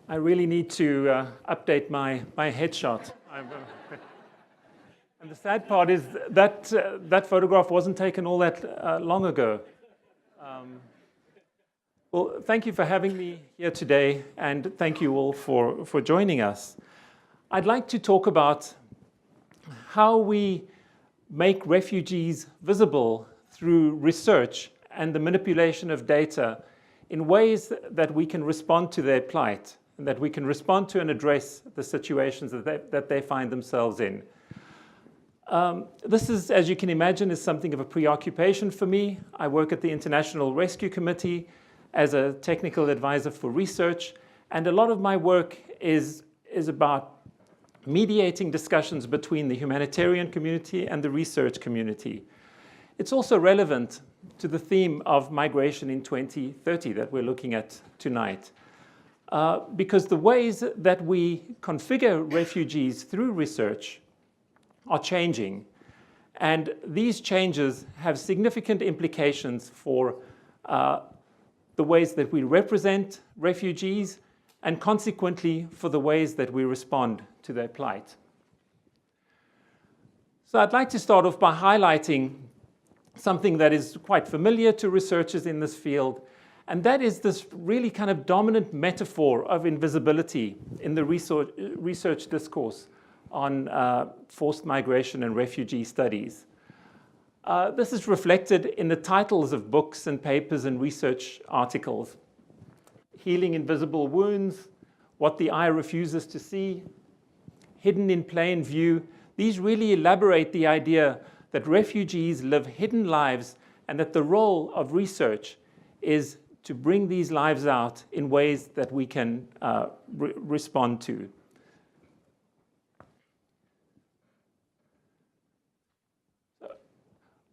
I really need to update my headshot. And the sad part is that that photograph wasn't taken all that long ago. Well, thank you for having me here today, and thank you all for joining us. I'd like to talk about how we make refugees visible through research and the manipulation of data in ways that we can respond to their plight, and that we can respond to and address the situations that they find themselves in. This is, as you can imagine, is something of a preoccupation for me. I work at the International Rescue Committee as a technical advisor for research, and a lot of my work is about mediating discussions between the humanitarian community and the research community. It's also relevant to the theme of migration in 2030 that we're looking at tonight. Because the ways that we configure refugees through research are changing. And these changes have significant implications for the ways that we represent refugees, and consequently for the ways that we respond to their plight. So I'd like to start off by highlighting something that is quite familiar to researchers in this field, and that is this really kind of dominant metaphor of invisibility in the research discourse on forced migration and refugee studies. This is reflected in the titles of books and papers and research articles. Healing Invisible Wounds, What the Eye Refuses to See, Hidden in Plain View. These really elaborate the idea that refugees live hidden lives and that the role of research is to bring these lives out in ways that we can respond to.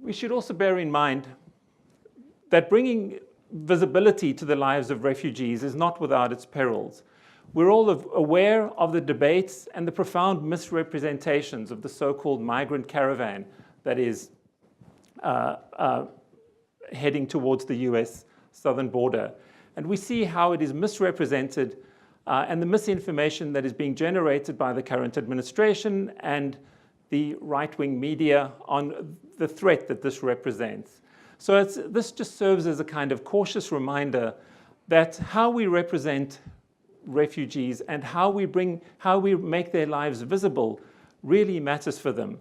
We should also bear in mind that bringing visibility to the lives of refugees is not without its perils. We're all aware of the debates and the profound misrepresentations of the so-called Migrant Caravan that is heading towards the US southern border. And we see how it is misrepresented and the misinformation that is being generated by the current administration and the right-wing media on the threat that this represents. So this just serves as a kind of cautious reminder that how we represent refugees and how we make their lives visible really matters for them.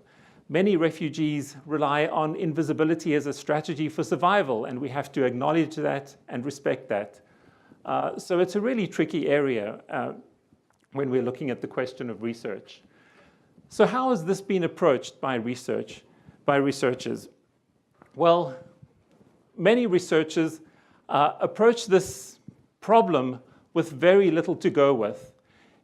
Many refugees rely on invisibility as a strategy for survival, and we have to acknowledge that and respect that. So it's a really tricky area when we're looking at the question of research. So how has this been approached by researchers? Well, many researchers approach this problem with very little to go with.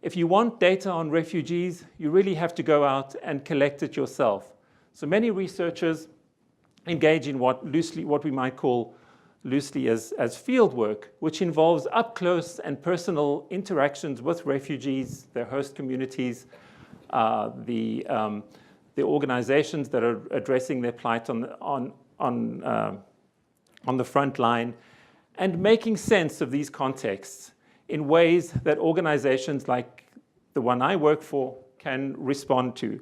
If you want data on refugees, you really have to go out and collect it yourself. So many researchers engage in what we might call loosely as field work, which involves up-close and personal interactions with refugees, their host communities, the organizations that are addressing their plight on the front line, and making sense of these contexts in ways that organizations like the one I work for can respond to.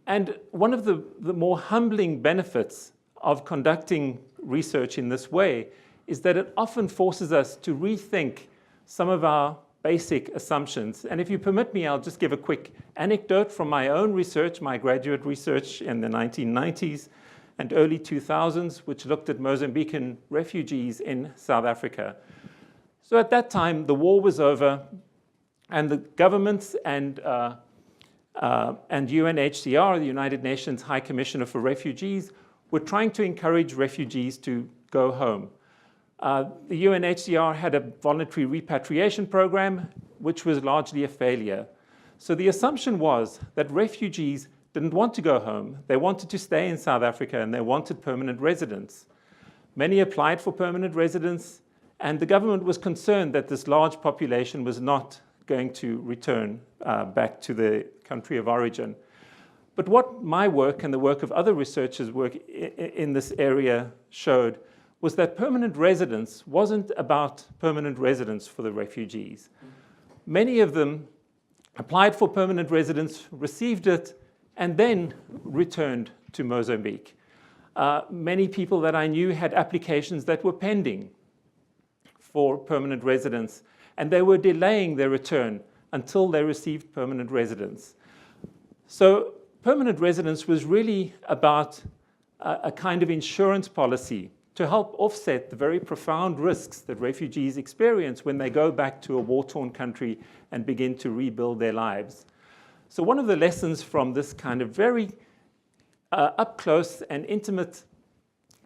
And one of the more humbling benefits of conducting research in this way is that it often forces us to rethink some of our basic assumptions. And if you permit me, I'll just give a quick anecdote from my own research, my graduate research in the 1990s and early 2000s, which looked at Mozambican refugees in South Africa. So at that time, the war was over, and the governments and UNHCR, the United Nations High Commissioner for Refugees, were trying to encourage refugees to go home. The UNHCR had a voluntary repatriation program, which was largely a failure. So the assumption was that refugees didn't want to go home. They wanted to stay in South Africa, and they wanted permanent residence. Many applied for permanent residence, and the government was concerned that this large population was not going to return back to the country of origin. But what my work and the work of other researchers in this area showed was that permanent residence wasn't about permanent residence for the refugees. many of them applied for permanent residence, received it, and then returned to Mozambique. Many people that I knew had applications that were pending for permanent residence, and they were delaying their return until they received permanent residence. So permanent residence was really about a kind of insurance policy to help offset the very profound risks that refugees experience when they go back to a war-torn country and begin to rebuild their lives. So one of the lessons from this kind of very up-close and intimate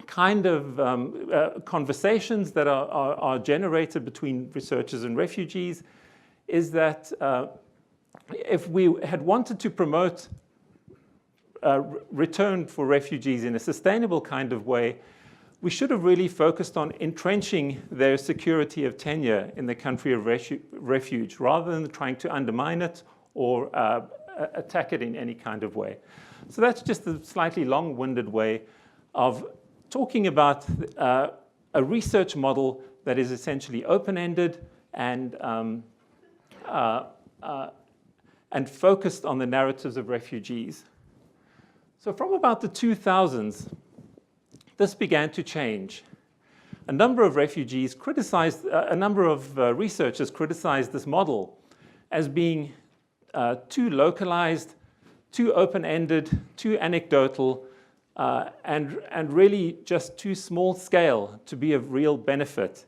kind of conversations that are generated between researchers and refugees is that if we had wanted to promote return for refugees in a sustainable kind of way, we should have really focused on entrenching their security of tenure in the country of refuge rather than trying to undermine it or attack it in any kind of way. So that's just a slightly long-winded way of talking about a research model that is essentially open-ended and focused on the narratives of refugees. So from about the 2000s, this began to change. A number of refugees criticized, a number of researchers criticized this model as being too localized, too open-ended, too anecdotal, and really just too small scale to be of real benefit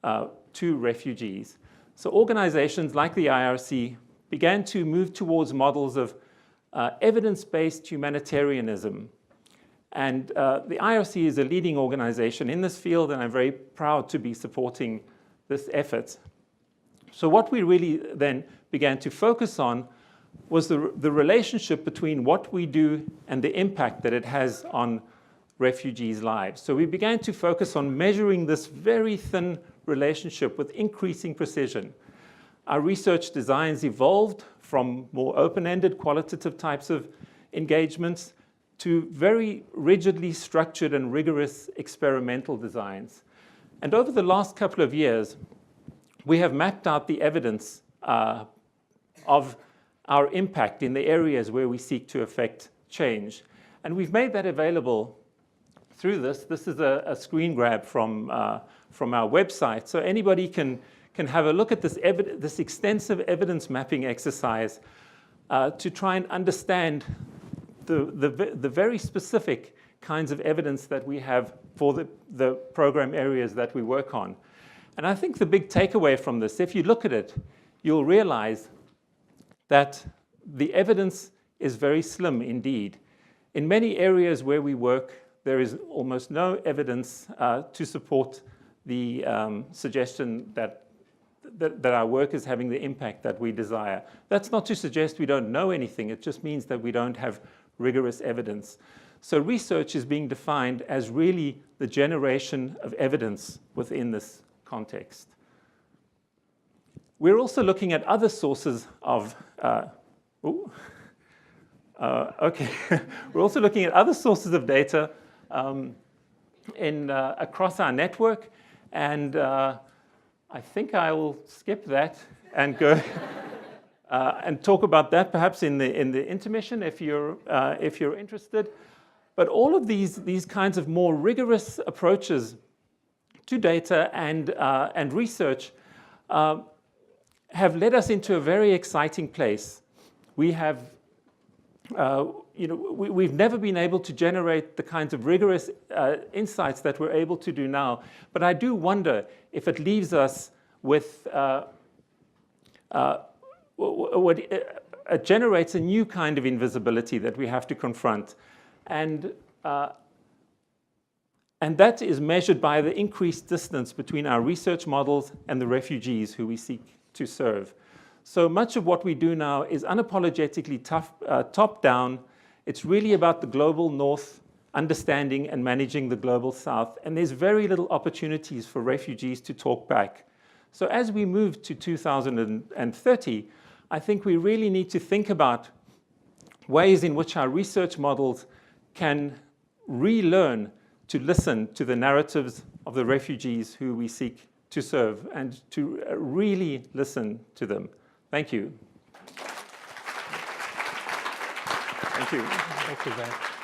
to refugees. So organizations like the IRC began to move towards models of evidence-based humanitarianism. And the IRC is a leading organization in this field, and I'm very proud to be supporting this effort. So what we really then began to focus on was the relationship between what we do and the impact that it has on refugees' lives. So we began to focus on measuring this very thin relationship with increasing precision. Our research designs evolved from more open-ended qualitative types of engagements to very rigidly structured and rigorous experimental designs. And over the last couple of years, we have mapped out the evidence of our impact in the areas where we seek to affect change. And we've made that available through this. This is a screen grab from our website. So anybody can have a look at this extensive evidence mapping exercise to try and understand the very specific kinds of evidence that we have for the program areas that we work on. And I think the big takeaway from this, if you look at it, you'll realize that the evidence is very slim indeed. In many areas where we work, there is almost no evidence to support the suggestion that our work is having the impact that we desire. That's not to suggest we don't know anything. It just means that we don't have rigorous evidence. So research is being defined as really the generation of evidence within this context. We're also looking at other sources of, We're also looking at other sources of data across our network, and I think I will skip that and go and talk about that perhaps in the intermission if you're interested. But all of these kinds of more rigorous approaches to data and research have led us into a very exciting place. We have, we've never been able to generate the kinds of rigorous insights that we're able to do now. But I do wonder if it leaves us with it generates a new kind of invisibility that we have to confront. And that is measured by the increased distance between our research models and the refugees who we seek to serve. So much of what we do now is unapologetically top-down. It's really about the global north, understanding and managing the global south. And there's very little opportunities for refugees to talk back. So as we move to 2030, I think we really need to think about ways in which our research models can relearn to listen to the narratives of the refugees who we seek to serve and to really listen to them. Thank you. Thank you. Thank you, Graeme.